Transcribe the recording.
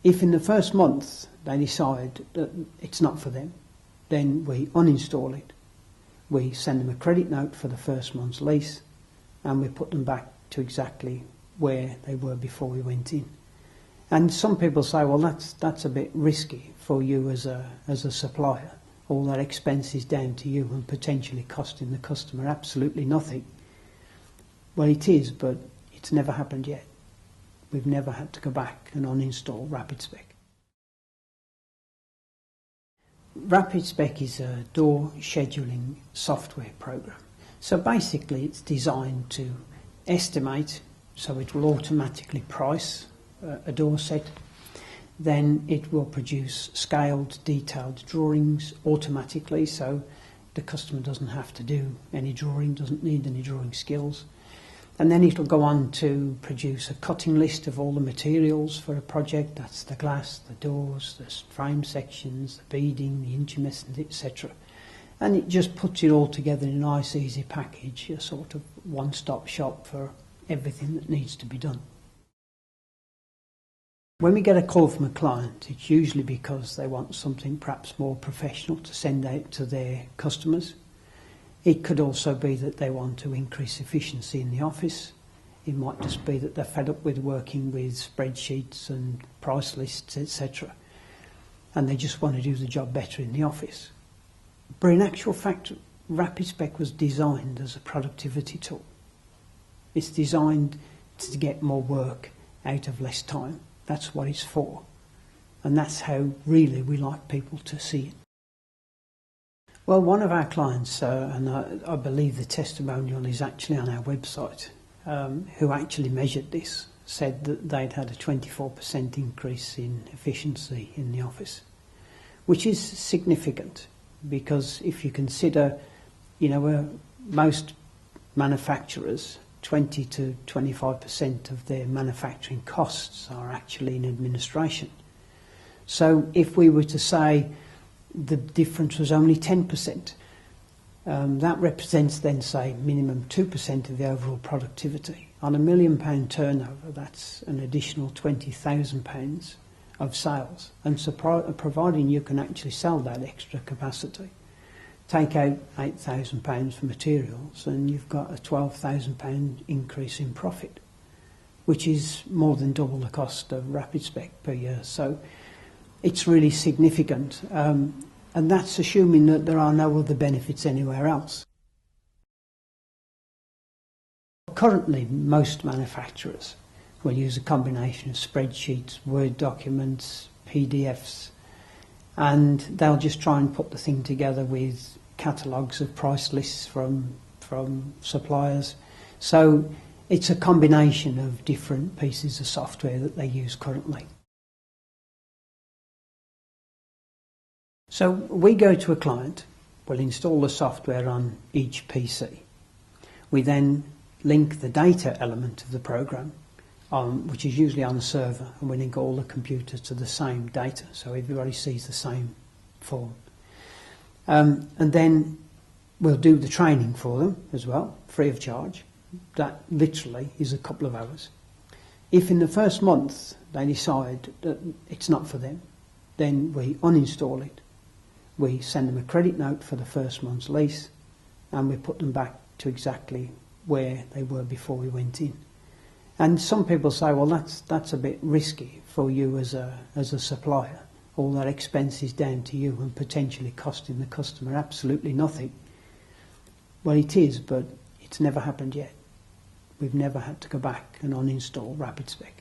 If in the first month they decide that it's not for them, then we uninstall it. We send them a credit note for the first month's lease, and we put them back to exactly where they were before we went in. And some people say, well, that's a bit risky for you as a supplier. All that expense is down to you and potentially costing the customer absolutely nothing. Well, it is, but it's never happened yet. We've never had to go back and uninstall RapidSpec. RapidSpec is a door scheduling software program. So basically it's designed to estimate, so it will automatically price a door set. Then it will produce scaled, detailed drawings automatically, so the customer doesn't have to do any drawing, doesn't need any drawing skills. And then it'll go on to produce a cutting list of all the materials for a project. That's the glass, the doors, the frame sections, the beading, the intumescent, etc. And it just puts it all together in a nice, easy package, a sort of one-stop shop for everything that needs to be done. When we get a call from a client, it's usually because they want something perhaps more professional to send out to their customers. It could also be that they want to increase efficiency in the office. It might just be that they're fed up with working with spreadsheets and price lists, etc. And they just want to do the job better in the office. But in actual fact, RapidSpec was designed as a productivity tool. It's designed to get more work out of less time. That's what it's for. And that's how really we like people to see it. Well, one of our clients, and I believe the testimonial is actually on our website, who actually measured this, said that they'd had a 24% increase in efficiency in the office, which is significant because if you consider, most manufacturers, 20 to 25% of their manufacturing costs are actually in administration. So if we were to say the difference was only 10%, that represents then, say, minimum 2% of the overall productivity. On £1 million turnover, that's an additional £20,000 of sales. And so providing you can actually sell that extra capacity, take out £8,000 for materials and you've got a £12,000 increase in profit, which is more than double the cost of RapidSpec per year. So it's really significant, and that's assuming that there are no other benefits anywhere else. Currently, most manufacturers will use a combination of spreadsheets, Word documents, PDFs, and they'll just try and put the thing together with catalogues of price lists from suppliers. So it's a combination of different pieces of software that they use currently. So we go to a client, we'll install the software on each PC. We then link the data element of the program, which is usually on the server, and we link all the computers to the same data, so everybody sees the same form. And then we'll do the training for them as well, free of charge. That literally is a couple of hours. If in the first month they decide that it's not for them, then we uninstall it. We send them a credit note for the first month's lease, and we put them back to exactly where they were before we went in. And some people say, well, that's a bit risky for you as a supplier. All that expense is down to you and potentially costing the customer absolutely nothing. Well, it is, but it's never happened yet. We've never had to go back and uninstall RapidSpec.